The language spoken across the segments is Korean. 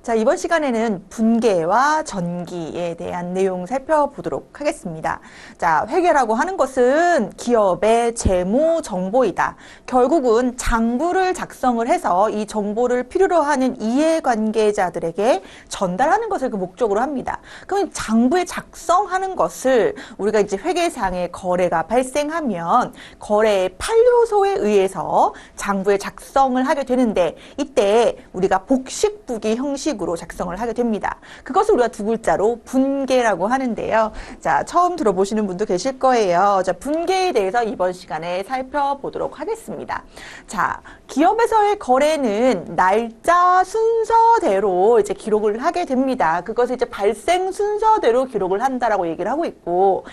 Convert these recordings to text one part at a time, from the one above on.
자, 이번 시간에는 분계와 전기에 대한 내용 살펴보도록 하겠습니다. 자, 회계라고 하는 것은 기업의 재무 정보이다. 결국은 장부를 작성을 해서 이 정보를 필요로 하는 이해관계자들에게 전달하는 것을 그 목적으로 합니다. 그럼 장부에 작성하는 것을 우리가 이제 회계상의 거래가 발생하면 거래의 판료소에 의해서 장부에 작성을 하게 되는데, 이때 우리가 복식부기 형식으로 작성을 하게 됩니다. 그것을 우리가 두 글자로 분계라고 하는데요. 자, 처음 들어보시는 분도 계실 거예요. 자, 분계에 대해서 이번 시간에 살펴보도록 하겠습니다. 자, 기업에서의 거래는 날짜 순서대로 이제 기록을 하게 됩니다. 그것을 이제 발생 순서대로 기록을 한다라고 얘기를 하고 있고,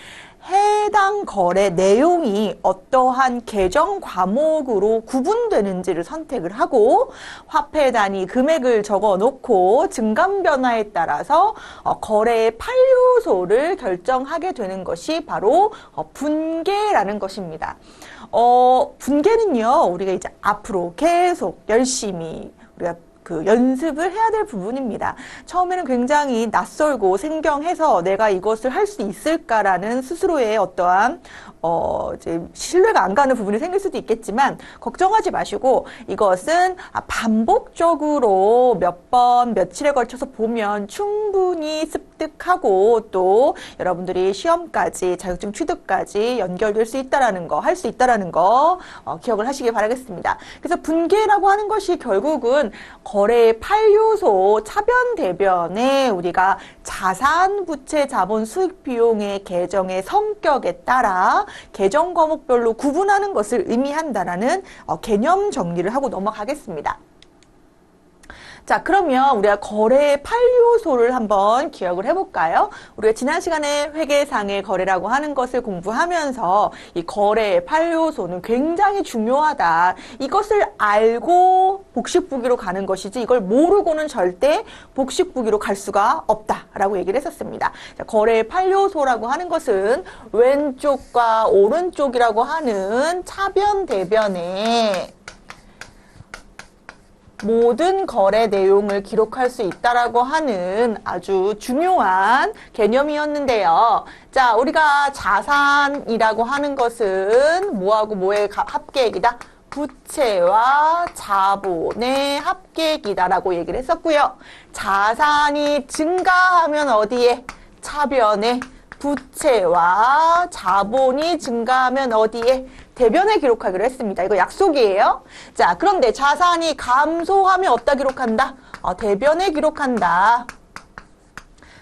해당 거래 내용이 어떠한 계정 과목으로 구분되는지를 선택을 하고, 화폐 단위 금액을 적어 놓고 증감 변화에 따라서 거래의 판료소를 결정하게 되는 것이 바로 분계라는 것입니다. 분계는요, 우리가 이제 앞으로 계속 열심히 우리가 연습을 해야 될 부분입니다. 처음에는 굉장히 낯설고 생경해서 내가 이것을 할 수 있을까라는 스스로의 어떠한 이제 신뢰가 안 가는 부분이 생길 수도 있겠지만, 걱정하지 마시고 이것은 반복적으로 몇 번, 며칠에 걸쳐서 보면 충분히 습득하고 또 여러분들이 시험까지, 자격증 취득까지 연결될 수 있다라는 거, 할 수 있다라는 거 기억을 하시기 바라겠습니다. 그래서 분계라고 하는 것이 결국은 거래의 판료소, 차변, 대변에 우리가 자산, 부채, 자본, 수익, 비용의 계정의 성격에 따라 계정 과목별로 구분하는 것을 의미한다라는 개념 정리를 하고 넘어가겠습니다. 자, 그러면 우리가 거래의 판료소를 한번 기억을 해볼까요? 우리가 지난 시간에 회계상의 거래라고 하는 것을 공부하면서 이 거래의 판료소는 굉장히 중요하다. 이것을 알고 복식부기로 가는 것이지 이걸 모르고는 절대 복식부기로 갈 수가 없다라고 얘기를 했었습니다. 자, 거래의 판료소라고 하는 것은 왼쪽과 오른쪽이라고 하는 차변, 대변에 모든 거래 내용을 기록할 수 있다라고 하는 아주 중요한 개념이었는데요. 자, 우리가 자산이라고 하는 것은 뭐하고 뭐의 합계액이다? 부채와 자본의 합계액이다라고 얘기를 했었고요. 자산이 증가하면 어디에? 차변에. 부채와 자본이 증가하면 어디에? 대변에 기록하기로 했습니다. 이거 약속이에요. 자, 그런데 자산이 감소하면 어디다 기록한다? 대변에 기록한다.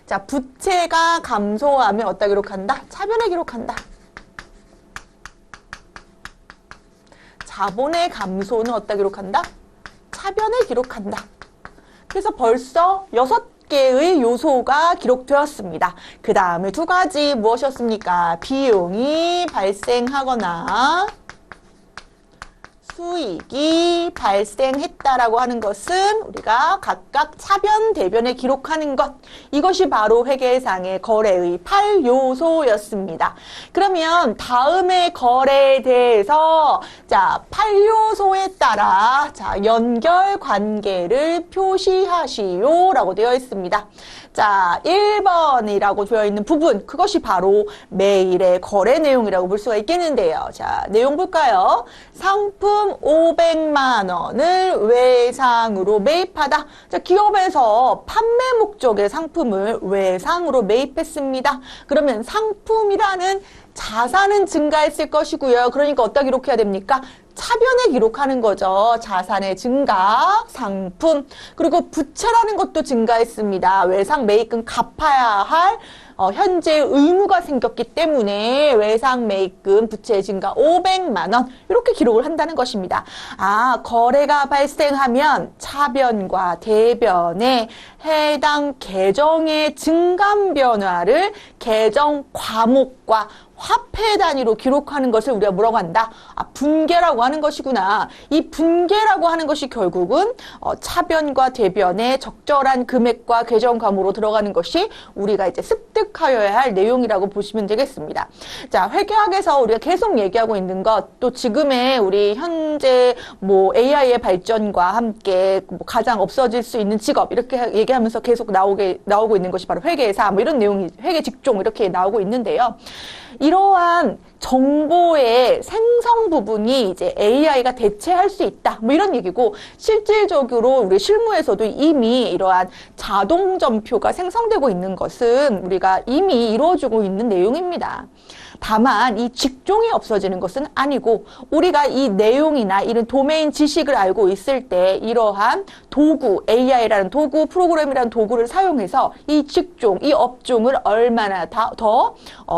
자, 부채가 감소하면 어디다 기록한다? 차변에 기록한다. 자본의 감소는 어디다 기록한다? 차변에 기록한다. 그래서 벌써 6개의 요소가 기록되었습니다. 그 다음에 두 가지 무엇이었습니까? 비용이 발생하거나 수익이 발생했다라고 하는 것은 우리가 각각 차변, 대변에 기록하는 것, 이것이 바로 회계상의 거래의 8요소였습니다. 그러면 다음의 거래에 대해서 자, 8요소에 따라 자, 연결 관계를 표시하시오 라고 되어 있습니다. 자, 1번이라고 되어 있는 부분, 그것이 바로 매일의 거래 내용이라고 볼 수가 있겠는데요. 자, 내용 볼까요? 상품 500만 원을 외상으로 매입하다. 자, 기업에서 판매 목적의 상품을 외상으로 매입했습니다. 그러면 상품이라는 자산은 증가했을 것이고요. 그러니까 어디다 기록해야 됩니까? 차변에 기록하는 거죠. 자산의 증가, 상품, 그리고 부채라는 것도 증가했습니다. 외상 매입금 갚아야 할 현재 의무가 생겼기 때문에 외상 매입금 부채 증가 500만 원 이렇게 기록을 한다는 것입니다. 아, 거래가 발생하면 차변과 대변에 해당 계정의 증감 변화를 계정 과목과 화폐 단위로 기록하는 것을 우리가 뭐라고 한다? 분계라고 분계라고 하는 것이구나. 이 분계라고 하는 것이 결국은 차변과 대변의 적절한 금액과 계정감으로 들어가는 것이 우리가 이제 습득하여야 할 내용이라고 보시면 되겠습니다. 자, 회계학에서 우리가 계속 얘기하고 있는 것, 또 지금의 우리 현재 뭐 AI의 발전과 함께 뭐 가장 없어질 수 있는 직업 이렇게 얘기하면서 계속 나오고 있는 것이 바로 회계사 뭐 이런 내용이 회계 직종 이렇게 나오고 있는데요. 이러한 정보의 생성 부분이 이제 AI가 대체할 수 있다. 뭐 이런 얘기고, 실질적으로 우리 실무에서도 이미 이러한 자동 점표가 생성되고 있는 것은 우리가 이미 이루어지고 있는 내용입니다. 다만 이 직종이 없어지는 것은 아니고, 우리가 이 내용이나 이런 도메인 지식을 알고 있을 때 이러한 도구, AI라는 도구, 프로그램이라는 도구를 사용해서 이 직종, 이 업종을 얼마나 더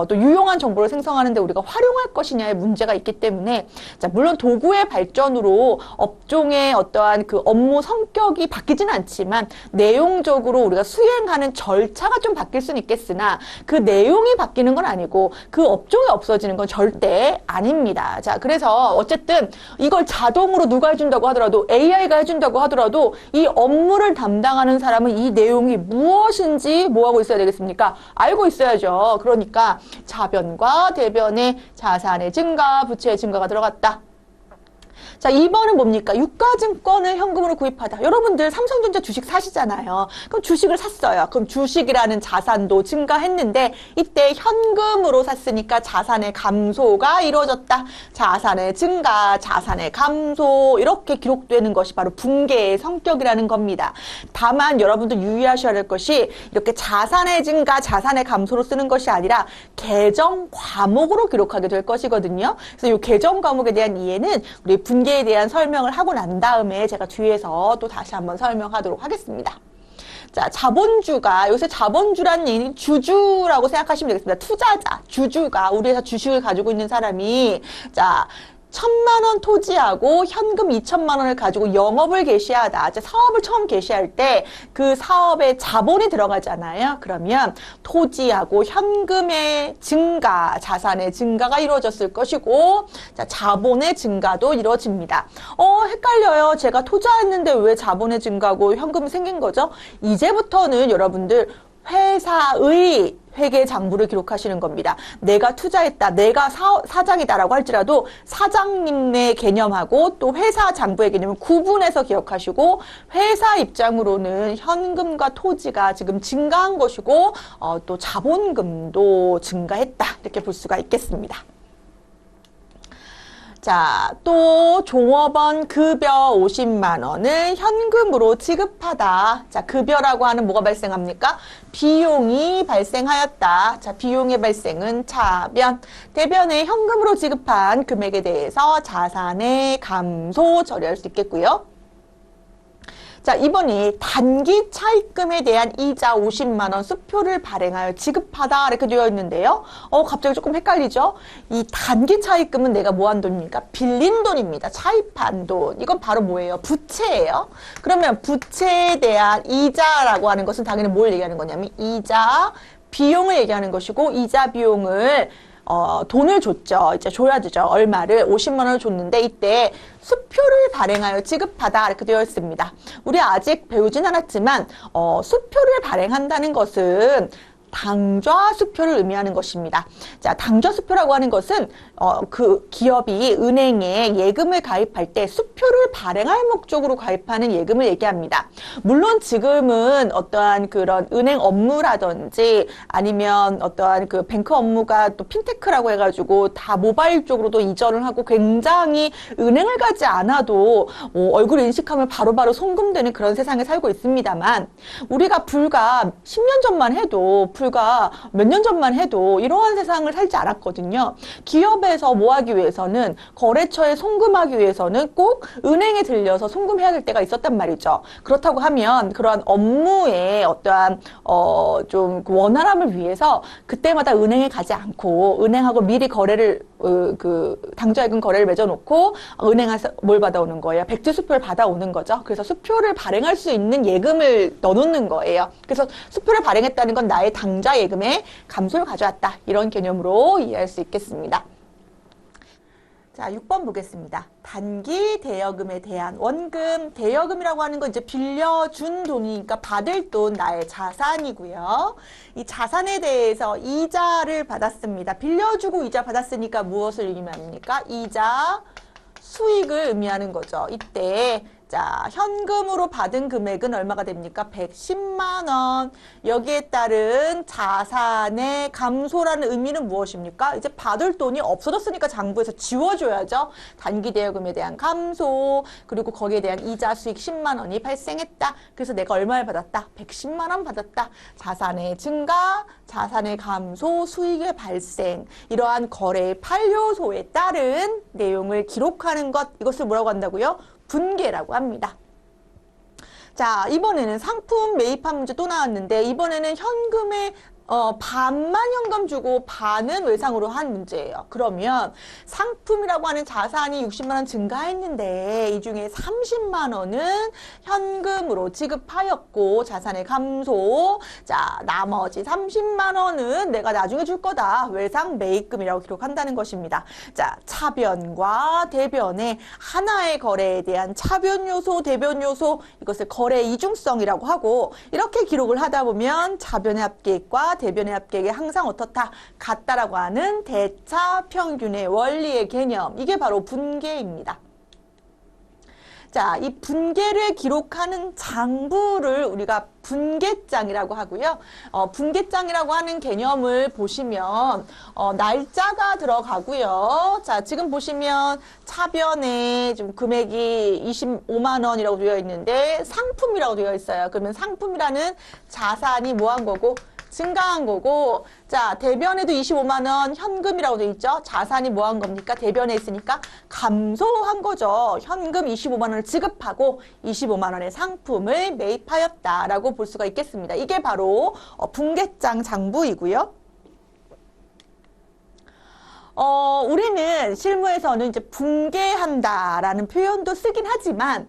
또 유용한 정보를 생성하는데 우리가 활용할 것이냐의 문제가 있기 때문에, 자, 물론 도구의 발전으로 업종의 어떠한 그 업무 성격이 바뀌지는 않지만 내용적으로 우리가 수행하는 절차가 좀 바뀔 수는 있겠으나 그 내용이 바뀌는 건 아니고 그 업종이 없어지는 건 절대 아닙니다. 자, 그래서 어쨌든 이걸 자동으로 누가 해준다고 하더라도, AI가 해준다고 하더라도 이 업무를 담당하는 사람은 이 내용이 무엇인지 뭐하고 있어야 되겠습니까? 알고 있어야죠. 그러니까 차변과 대변의 자산의 증가, 부채의 증가가 들어갔다. 자, 2번은 뭡니까? 유가증권을 현금으로 구입하다. 여러분들 삼성전자 주식 사시잖아요. 그럼 주식을 샀어요. 그럼 주식이라는 자산도 증가했는데 이때 현금으로 샀으니까 자산의 감소가 이루어졌다. 자산의 증가, 자산의 감소 이렇게 기록되는 것이 바로 분계의 성격이라는 겁니다. 다만 여러분들 유의하셔야 할 것이 이렇게 자산의 증가, 자산의 감소로 쓰는 것이 아니라 계정 과목으로 기록하게 될 것이거든요. 그래서 이 계정 과목에 대한 이해는 우리 분계에 대한 설명을 하고 난 다음에 제가 뒤에서 또 다시 한번 설명하도록 하겠습니다. 자, 자본주가, 요새 자본주라는 얘기는 주주라고 생각하시면 되겠습니다. 투자자, 주주가, 우리 회사 주식을 가지고 있는 사람이, 자, 1,000만 원 토지하고 현금 2천만 원을 가지고 영업을 개시하다. 사업을 처음 개시할 때 그 사업에 자본이 들어가잖아요. 그러면 토지하고 현금의 증가, 자산의 증가가 이루어졌을 것이고, 자, 자본의 증가도 이루어집니다. 헷갈려요. 제가 투자했는데 왜 자본의 증가고 현금이 생긴 거죠? 이제부터는 여러분들 회사의 회계 장부를 기록하시는 겁니다. 내가 투자했다, 내가 사장이다라고 할지라도 사장님의 개념하고 또 회사 장부의 개념을 구분해서 기억하시고, 회사 입장으로는 현금과 토지가 지금 증가한 것이고 또 자본금도 증가했다 이렇게 볼 수가 있겠습니다. 자, 또 종업원 급여 50만 원을 현금으로 지급하다. 자, 급여라고 하는 뭐가 발생합니까? 비용이 발생하였다. 자, 비용의 발생은 차변. 대변에 현금으로 지급한 금액에 대해서 자산의 감소 처리할 수 있겠고요. 자, 이번이 단기 차입금에 대한 이자 50만 원 수표를 발행하여 지급하다 이렇게 되어 있는데요. 갑자기 조금 헷갈리죠? 이 단기 차입금은 내가 뭐 한 돈입니까? 빌린 돈입니다. 차입한 돈. 이건 바로 뭐예요? 부채예요. 그러면 부채에 대한 이자라고 하는 것은 당연히 뭘 얘기하는 거냐면 이자 비용을 얘기하는 것이고, 이자 비용을 돈을 줬죠. 이제 줘야 되죠. 얼마를 50만 원을 줬는데 이때 수표를 발행하여 지급하다 이렇게 되어 있습니다. 우리 아직 배우진 않았지만 수표를 발행한다는 것은 당좌 수표를 의미하는 것입니다. 자, 당좌 수표라고 하는 것은 그 기업이 은행에 예금을 가입할 때 수표를 발행할 목적으로 가입하는 예금을 얘기합니다. 물론 지금은 어떠한 그런 은행 업무라든지 아니면 어떠한 그 뱅크 업무가 또 핀테크라고 해가지고 다 모바일 쪽으로도 이전을 하고 굉장히 은행을 가지 않아도 얼굴 인식하면 바로바로 송금되는 그런 세상에 살고 있습니다만, 우리가 불과 10년 전만 해도 불과 몇 년 전만 해도 이러한 세상을 살지 않았거든요. 기업에서 뭐 하기 위해서는, 거래처에 송금하기 위해서는 꼭 은행에 들려서 송금해야 될 때가 있었단 말이죠. 그렇다고 하면 그러한 업무의 어떠한 좀 원활함을 위해서 그때마다 은행에 가지 않고 은행하고 미리 거래를 그 당좌예금 거래를 맺어놓고 은행에서 뭘 받아오는 거예요? 백지수표를 받아오는 거죠. 그래서 수표를 발행할 수 있는 예금을 넣어놓는 거예요. 그래서 수표를 발행했다는 건 나의 당좌 예금의 감소를 가져왔다. 이런 개념으로 이해할 수 있겠습니다. 자, 6번 보겠습니다. 단기 대여금에 대한 원금, 대여금이라고 하는 건 이제 빌려준 돈이니까 받을 돈, 나의 자산이고요. 이 자산에 대해서 이자를 받았습니다. 빌려주고 이자 받았으니까 무엇을 의미합니까? 이자, 수익을 의미하는 거죠. 이때 자, 현금으로 받은 금액은 얼마가 됩니까? 110만 원. 여기에 따른 자산의 감소라는 의미는 무엇입니까? 이제 받을 돈이 없어졌으니까 장부에서 지워줘야죠. 단기 대여금에 대한 감소, 그리고 거기에 대한 이자 수익 10만 원이 발생했다. 그래서 내가 얼마를 받았다? 110만 원 받았다. 자산의 증가, 자산의 감소, 수익의 발생. 이러한 거래의 8요소에 따른 내용을 기록하는 것, 이것을 뭐라고 한다고요? 분계라고 합니다. 자, 이번에는 상품 매입한 문제 또 나왔는데 이번에는 현금의 반만 현금 주고 반은 외상으로 한 문제예요. 그러면 상품이라고 하는 자산이 60만 원 증가했는데 이 중에 30만 원은 현금으로 지급하였고 자산의 감소. 자, 나머지 30만 원은 내가 나중에 줄 거다. 외상 매입금이라고 기록한다는 것입니다. 자, 차변과 대변의 하나의 거래에 대한 차변 요소, 대변 요소, 이것을 거래 이중성이라고 하고 이렇게 기록을 하다 보면 차변의 합계액과 대변의 합계액이 항상 어떻다? 같다라고 하는 대차 평균의 원리의 개념. 이게 바로 분계입니다. 자, 이 분계를 기록하는 장부를 우리가 분계장이라고 하고요. 분계장이라고 하는 개념을 보시면 날짜가 들어가고요. 자, 지금 보시면 차변에 좀 금액이 25만 원이라고 되어 있는데 상품이라고 되어 있어요. 그러면 상품이라는 자산이 뭐 한 거고? 증가한 거고, 자, 대변에도 25만 원 현금이라고 되어 있죠. 자산이 뭐 한 겁니까? 대변에 있으니까 감소한 거죠. 현금 25만 원을 지급하고 25만 원의 상품을 매입하였다라고 볼 수가 있겠습니다. 이게 바로 분계장 장부이고요. 우리는 실무에서는 이제 분계한다라는 표현도 쓰긴 하지만,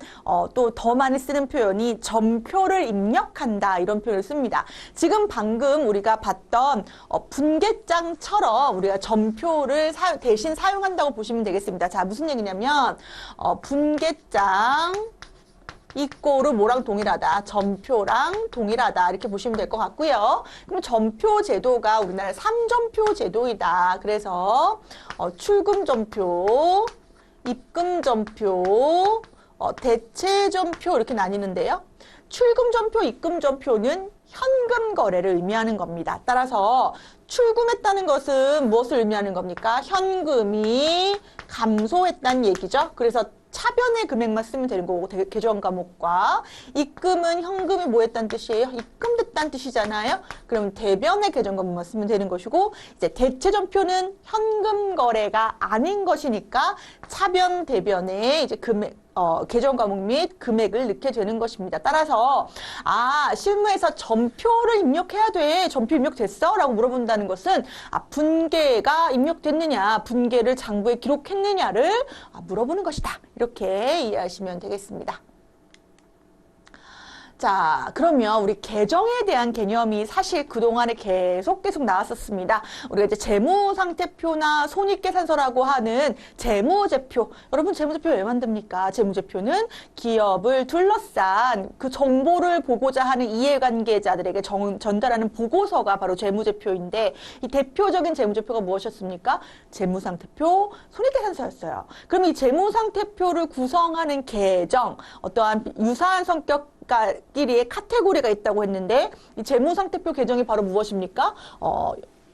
또 더 많이 쓰는 표현이 전표를 입력한다, 이런 표현을 씁니다. 지금 방금 우리가 봤던, 분계장처럼 우리가 전표를 대신 사용한다고 보시면 되겠습니다. 자, 무슨 얘기냐면, 분계장, 이꼬르 뭐랑 동일하다? 전표랑 동일하다. 이렇게 보시면 될 것 같고요. 그럼 전표 제도가 우리나라 3전표 제도이다. 그래서 출금 전표, 입금 전표, 대체 전표 이렇게 나뉘는데요. 출금 전표, 입금 전표는 현금 거래를 의미하는 겁니다. 따라서 출금했다는 것은 무엇을 의미하는 겁니까? 현금이 감소했다는 얘기죠. 그래서 차변의 금액만 쓰면 되는 거고 계정 과목과 입금은 현금이 뭐 했다는 뜻이에요? 입금됐다는 뜻이잖아요. 그럼 대변의 계정 과목만 쓰면 되는 것이고 이제 대체 전표는 현금 거래가 아닌 것이니까 차변 대변의 이제 금액 계정 과목 및 금액을 넣게 되는 것입니다. 따라서 실무에서 전표를 입력해야 돼. 전표 입력됐어? 라고 물어본다는 것은 분계가 입력됐느냐, 분계를 장부에 기록했느냐를 물어보는 것이다. 이렇게 이해하시면 되겠습니다. 자, 그러면 우리 계정에 대한 개념이 사실 그동안에 계속 나왔었습니다. 우리가 이제 재무상태표나 손익계산서라고 하는 재무제표. 여러분, 재무제표 왜 만듭니까? 재무제표는 기업을 둘러싼 그 정보를 보고자 하는 이해관계자들에게 전달하는 보고서가 바로 재무제표인데 이 대표적인 재무제표가 무엇이었습니까? 재무상태표, 손익계산서였어요. 그럼 이 재무상태표를 구성하는 계정, 어떠한 유사한 성격 끼리의 카테고리가 있다고 했는데 이 재무상태표 계정이 바로 무엇입니까?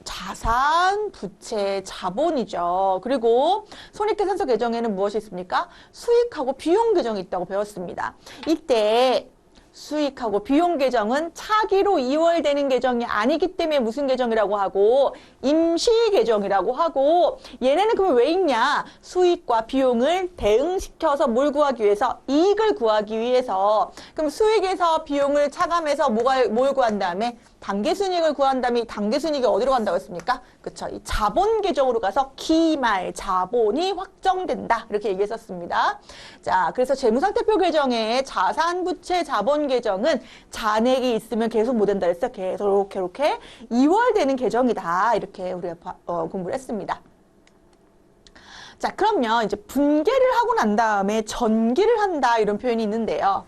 자산, 부채, 자본이죠. 그리고 손익계산서 계정에는 무엇이 있습니까? 수익하고 비용 계정이 있다고 배웠습니다. 이때 수익하고 비용 계정은 차기로 이월되는 계정이 아니기 때문에 무슨 계정이라고 하고 임시 계정이라고 하고 얘네는 그러면 왜 있냐? 수익과 비용을 대응시켜서 뭘 구하기 위해서? 이익을 구하기 위해서. 그럼 수익에서 비용을 차감해서 뭘 구한 다음에 단계순이익을 구한 다음에 이 단계순이익이 어디로 간다고 했습니까? 그쵸. 이 자본 계정으로 가서 기말 자본이 확정된다. 이렇게 얘기했었습니다. 자, 그래서 재무상태표 계정에 자산, 부채, 자본 계정은 잔액이 있으면 계속 못 된다 했어요. 계속 이렇게 이월되는 계정이다. 이렇게 우리가 공부를 했습니다. 자, 그러면 이제 분개를 하고 난 다음에 전기를 한다 이런 표현이 있는데요.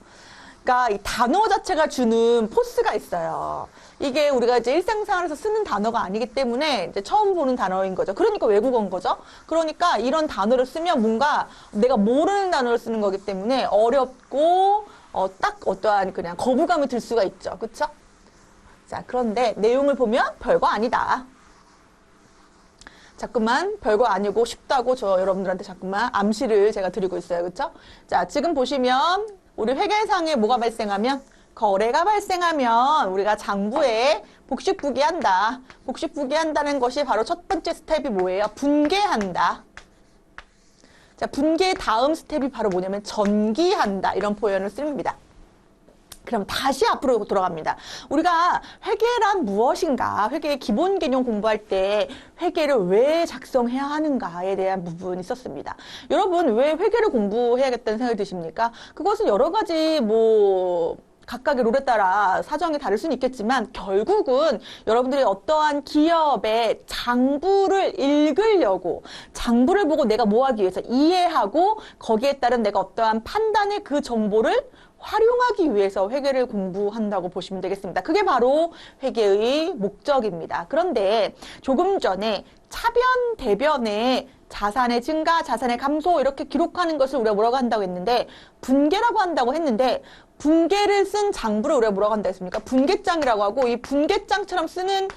그러니까 이 단어 자체가 주는 포스가 있어요. 이게 우리가 이제 일상생활에서 쓰는 단어가 아니기 때문에 이제 처음 보는 단어인 거죠. 그러니까 외국어인 거죠. 그러니까 이런 단어를 쓰면 뭔가 내가 모르는 단어를 쓰는 거기 때문에 어렵고 딱 어떠한 그냥 거부감이 들 수가 있죠. 그쵸? 자, 그런데 내용을 보면 별거 아니다. 자꾸만 별거 아니고 쉽다고 저 여러분들한테 자꾸만 암시를 제가 드리고 있어요. 그쵸? 자, 지금 보시면 우리 회계상에 뭐가 발생하면 거래가 발생하면 우리가 장부에 복식부기한다. 복식부기한다는 것이 바로 첫 번째 스텝이 뭐예요? 분개한다. 자, 분개의 다음 스텝이 바로 뭐냐면 전기한다. 이런 표현을 씁니다. 그럼 다시 앞으로 돌아갑니다. 우리가 회계란 무엇인가, 회계의 기본 개념 공부할 때 회계를 왜 작성해야 하는가에 대한 부분이 있었습니다. 여러분, 왜 회계를 공부해야겠다는 생각이 드십니까? 그것은 여러 가지 각각의 룰에 따라 사정이 다를 수는 있겠지만 결국은 여러분들이 어떠한 기업의 장부를 읽으려고 장부를 보고 내가 뭐 하기 위해서 이해하고 거기에 따른 내가 어떠한 판단의 그 정보를 활용하기 위해서 회계를 공부한다고 보시면 되겠습니다. 그게 바로 회계의 목적입니다. 그런데 조금 전에 차변, 대변에 자산의 증가, 자산의 감소 이렇게 기록하는 것을 우리가 뭐라고 한다고 했는데 분개라고 한다고 했는데 분개를 쓴 장부를 우리가 뭐라고 한다고 했습니까? 분개장이라고 하고 이 분개장처럼 쓰는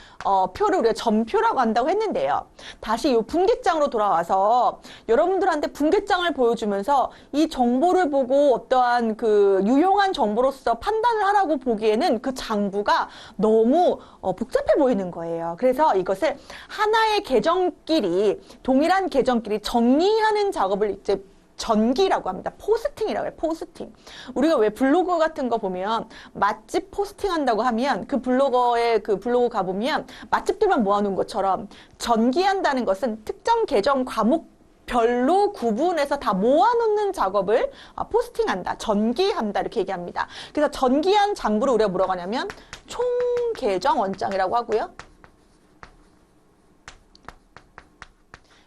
표를 우리가 전표라고 한다고 했는데요. 다시 이 분개장으로 돌아와서 여러분들한테 분개장을 보여주면서 이 정보를 보고 어떠한 그 유용한 정보로서 판단을 하라고 보기에는 그 장부가 너무 복잡해 보이는 거예요. 그래서 이것을 하나의 계정끼리 동일한 계정끼리 정리하는 작업을 이제 전기라고 합니다. 포스팅이라고 해요. 포스팅. 우리가 왜 블로그 같은 거 보면 맛집 포스팅 한다고 하면 그 블로거에 그 블로그 가보면 맛집들만 모아놓은 것처럼 전기한다는 것은 특정 계정 과목 별로 구분해서 다 모아놓는 작업을 포스팅한다, 전기한다 이렇게 얘기합니다. 그래서 전기한 장부를 우리가 뭐라고 하냐면 총계정 원장이라고 하고요.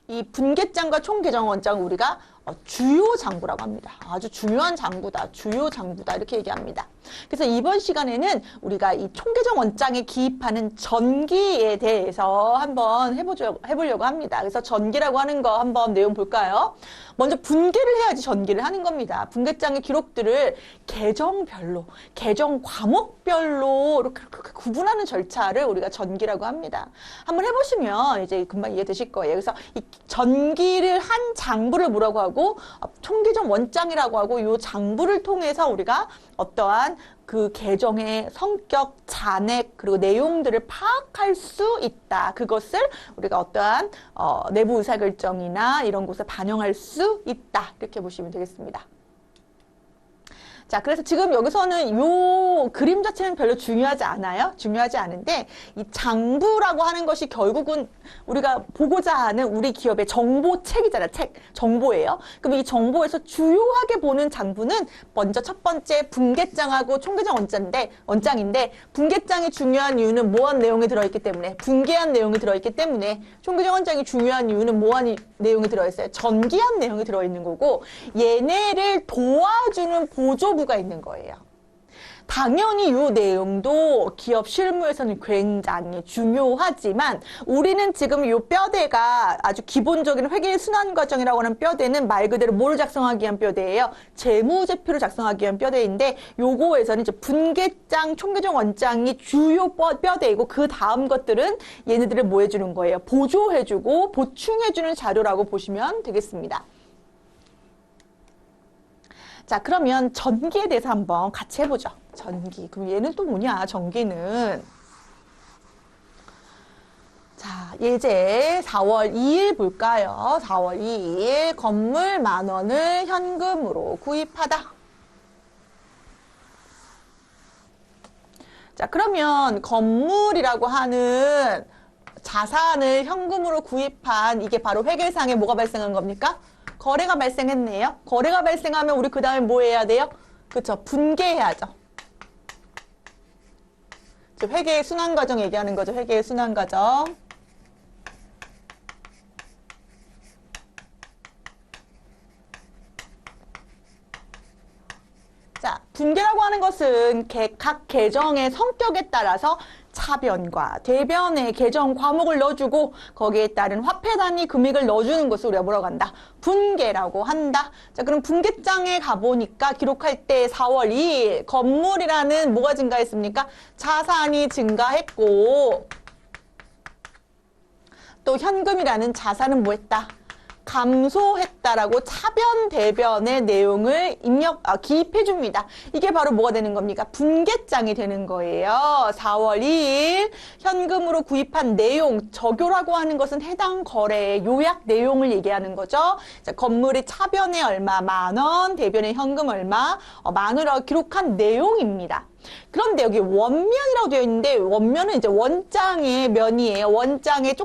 이 분계장과 총계정 원장은 우리가 주요 장부라고 합니다. 아주 중요한 장부다. 주요 장부다. 이렇게 얘기합니다. 그래서 이번 시간에는 우리가 이 총계정 원장에 기입하는 전기에 대해서 한번 해보려고 합니다. 그래서 전기라고 하는 거 한번 내용 볼까요? 먼저 분개를 해야지 전기를 하는 겁니다. 분계장의 기록들을 계정별로, 계정 과목별로 이렇게 구분하는 절차를 우리가 전기라고 합니다. 한번 해보시면 이제 금방 이해되실 거예요. 그래서 이 전기를 한 장부를 뭐라고 하고 총계정 원장이라고 하고 이 장부를 통해서 우리가 어떠한 그 계정의 성격, 잔액, 그리고 내용들을 파악할 수 있다. 그것을 우리가 어떠한 내부 의사결정이나 이런 곳에 반영할 수 있다. 이렇게 보시면 되겠습니다. 자, 그래서 지금 여기서는 요 그림 자체는 별로 중요하지 않아요. 중요하지 않은데 이 장부라고 하는 것이 결국은 우리가 보고자 하는 우리 기업의 정보책이잖아요. 책, 정보예요. 그럼 이 정보에서 주요하게 보는 장부는 먼저 첫 번째 분계장하고 총계정 원장인데 분계장이 중요한 이유는 뭐한 내용이 들어있기 때문에 분계한 내용이 들어있기 때문에 총계정 원장이 중요한 이유는 뭐한 내용이 들어있어요. 전기한 내용이 들어있는 거고 얘네를 도와주는 보조부가 있는 거예요. 당연히 이 내용도 기업 실무에서는 굉장히 중요하지만 우리는 지금 이 뼈대가 아주 기본적인 회계 순환 과정이라고 하는 뼈대는 말 그대로 뭐를 작성하기 위한 뼈대예요? 재무제표를 작성하기 위한 뼈대인데 요거에서는 이제 분계장, 총계정 원장이 주요 뼈대이고 그 다음 것들은 얘네들을 뭐 해주는 거예요? 보조해주고 보충해주는 자료라고 보시면 되겠습니다. 자, 그러면 전기에 대해서 한번 같이 해보죠. 전기. 그럼 얘는 또 뭐냐, 전기는. 자, 예제 4월 2일 볼까요? 4월 2일 건물 10,000원을 현금으로 구입하다. 자, 그러면 건물이라고 하는 자산을 현금으로 구입한 이게 바로 회계상에 뭐가 발생한 겁니까? 거래가 발생했네요. 거래가 발생하면 우리 그 다음에 뭐 해야 돼요? 그쵸? 분개해야죠. 회계의 순환 과정 얘기하는 거죠. 회계의 순환 과정. 이것은 각 계정의 성격에 따라서 차변과 대변의 계정 과목을 넣어주고 거기에 따른 화폐 단위 금액을 넣어주는 것을 우리가 뭐라고 한다? 분계라고 한다. 자, 그럼 분계장에 가보니까 기록할 때 4월 2일 건물이라는 뭐가 증가했습니까? 자산이 증가했고 또 현금이라는 자산은 뭐 했다? 감소했다라고 차변 대변의 내용을 기입해 줍니다. 이게 바로 뭐가 되는 겁니까? 분계장이 되는 거예요. 4월 2일 현금으로 구입한 내용, 적요라고 하는 것은 해당 거래의 요약 내용을 얘기하는 거죠. 자, 건물이 차변에 얼마, 10,000원, 대변에 현금 얼마, 10,000원이라고 기록한 내용입니다. 그런데 여기 원면이라고 되어 있는데 원면은 이제 원장의 면이에요. 원장의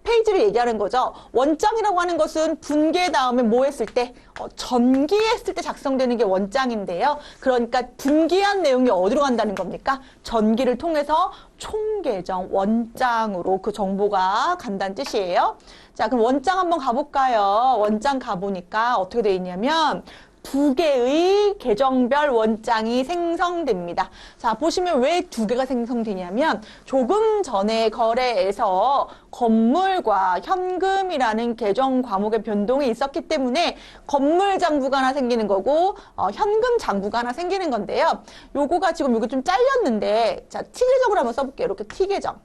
페이지를 얘기하는 거죠. 원장이라고 하는 것은 분계 다음에 뭐 했을 때? 전기했을 때 작성되는 게 원장인데요. 그러니까 분기한 내용이 어디로 간다는 겁니까? 전기를 통해서 총계정 원장으로 그 정보가 간다는 뜻이에요. 자, 그럼 원장 한번 가볼까요? 원장 가보니까 어떻게 되어 있냐면 2개의 계정별 원장이 생성됩니다. 자, 보시면 왜 2개가 생성되냐면 조금 전에 거래에서 건물과 현금이라는 계정 과목의 변동이 있었기 때문에 건물 잔고가 하나 생기는 거고 현금 잔고가 하나 생기는 건데요. 요거가 지금 여기 좀 잘렸는데 자, T계정으로 한번 써볼게요. 이렇게 T계정.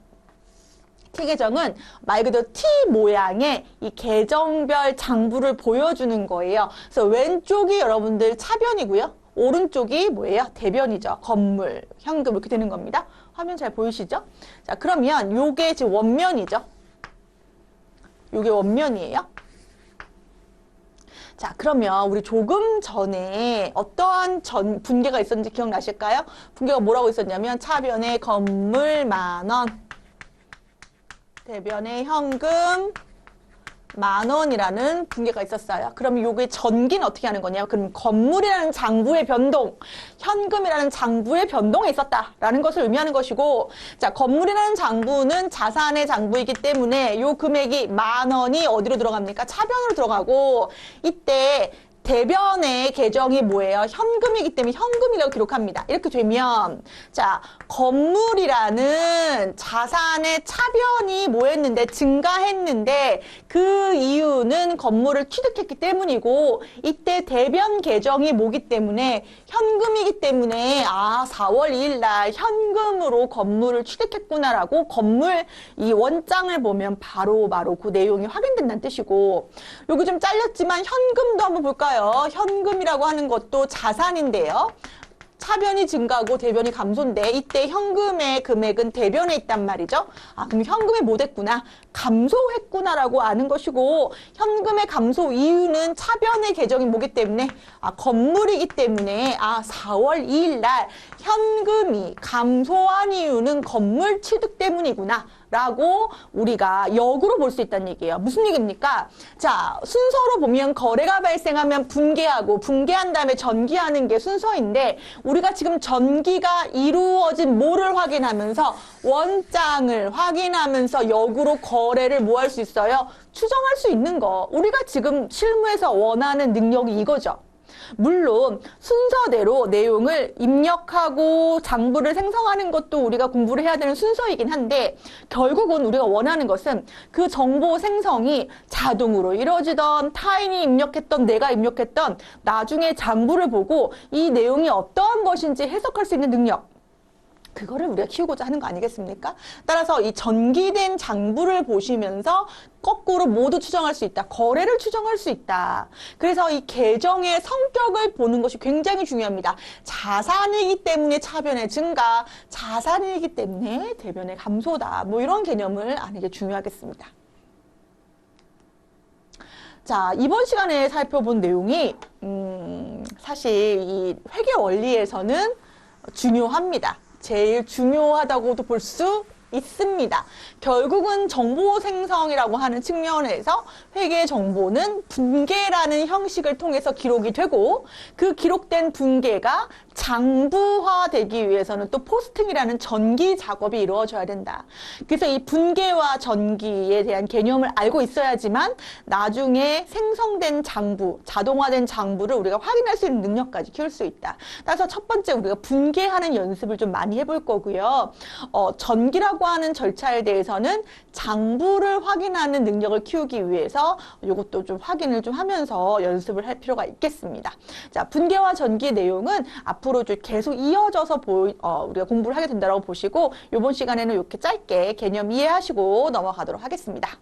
T계정은 말 그대로 T 모양의 이 계정별 장부를 보여주는 거예요. 그래서 왼쪽이 여러분들 차변이고요. 오른쪽이 뭐예요? 대변이죠. 건물, 현금 이렇게 되는 겁니다. 화면 잘 보이시죠? 자, 그러면 요게 지금 원면이죠. 요게 원면이에요. 자, 그러면 우리 조금 전에 어떠한 분계가 있었는지 기억나실까요? 분계가 뭐라고 있었냐면 차변에 건물 10,000원, 대변에 현금 10,000원이라는 분계가 있었어요. 그럼 요게 전기는 어떻게 하는 거냐? 그럼 건물이라는 장부의 변동, 현금이라는 장부의 변동이 있었다라는 것을 의미하는 것이고, 자, 건물이라는 장부는 자산의 장부이기 때문에 요 금액이 10,000원이 어디로 들어갑니까? 차변으로 들어가고, 이때 대변의 계정이 뭐예요? 현금이기 때문에 현금이라고 기록합니다. 이렇게 되면 자, 건물이라는 자산의 차변이 뭐했는데 증가했는데 그 이유는 건물을 취득했기 때문이고 이때 대변 계정이 뭐기 때문에 현금이기 때문에 4월 2일 날 현금으로 건물을 취득했구나라고 건물 이 원장을 보면 바로 그 내용이 확인된다는 뜻이고 여기 좀 잘렸지만 현금도 한번 볼까요? 현금이라고 하는 것도 자산인데요. 차변이 증가하고 대변이 감소인데 이때 현금의 금액은 대변에 있단 말이죠. 그럼 현금이 뭐 됐구나? 감소했구나라고 아는 것이고 현금의 감소 이유는 차변의 계정이 뭐기 때문에 건물이기 때문에 4월 2일 날 현금이 감소한 이유는 건물 취득 때문이구나. 라고 우리가 역으로 볼 수 있다는 얘기예요. 무슨 얘기입니까? 자, 순서로 보면 거래가 발생하면 분계하고 분계한 다음에 전기하는 게 순서인데 우리가 지금 전기가 이루어진 뭐를 확인하면서 원장을 확인하면서 역으로 거래를 뭐 할 수 있어요? 추정할 수 있는 거. 우리가 지금 실무에서 원하는 능력이 이거죠. 물론 순서대로 내용을 입력하고 장부를 생성하는 것도 우리가 공부를 해야 되는 순서이긴 한데 결국은 우리가 원하는 것은 그 정보 생성이 자동으로 이루어지던 타인이 입력했던 내가 입력했던 나중에 장부를 보고 이 내용이 어떠한 것인지 해석할 수 있는 능력 그거를 우리가 키우고자 하는 거 아니겠습니까? 따라서 이 전기된 장부를 보시면서 거꾸로 모두 추정할 수 있다. 거래를 추정할 수 있다. 그래서 이 계정의 성격을 보는 것이 굉장히 중요합니다. 자산이기 때문에 차변의 증가, 자산이기 때문에 대변의 감소다. 뭐 이런 개념을 아는 게 중요하겠습니다. 자, 이번 시간에 살펴본 내용이 사실 이 회계 원리에서는 중요합니다. 제일 중요하다고도 볼 수 있습니다. 결국은 정보 생성이라고 하는 측면에서 회계 정보는 분계라는 형식을 통해서 기록이 되고 그 기록된 분계가 장부화되기 위해서는 또 포스팅이라는 전기 작업이 이루어져야 된다. 그래서 이 분계와 전기에 대한 개념을 알고 있어야지만 나중에 생성된 장부, 자동화된 장부를 우리가 확인할 수 있는 능력까지 키울 수 있다. 따라서 첫 번째 우리가 분계하는 연습을 좀 많이 해볼 거고요. 전기라고 하는 절차에 대해서는 장부를 확인하는 능력을 키우기 위해서 이것도 좀 확인을 좀 하면서 연습을 할 필요가 있겠습니다. 자, 분계와 전기 내용은 앞으로 좀 계속 이어져서 우리가 공부를 하게 된다고 보시고 이번 시간에는 이렇게 짧게 개념 이해하시고 넘어가도록 하겠습니다.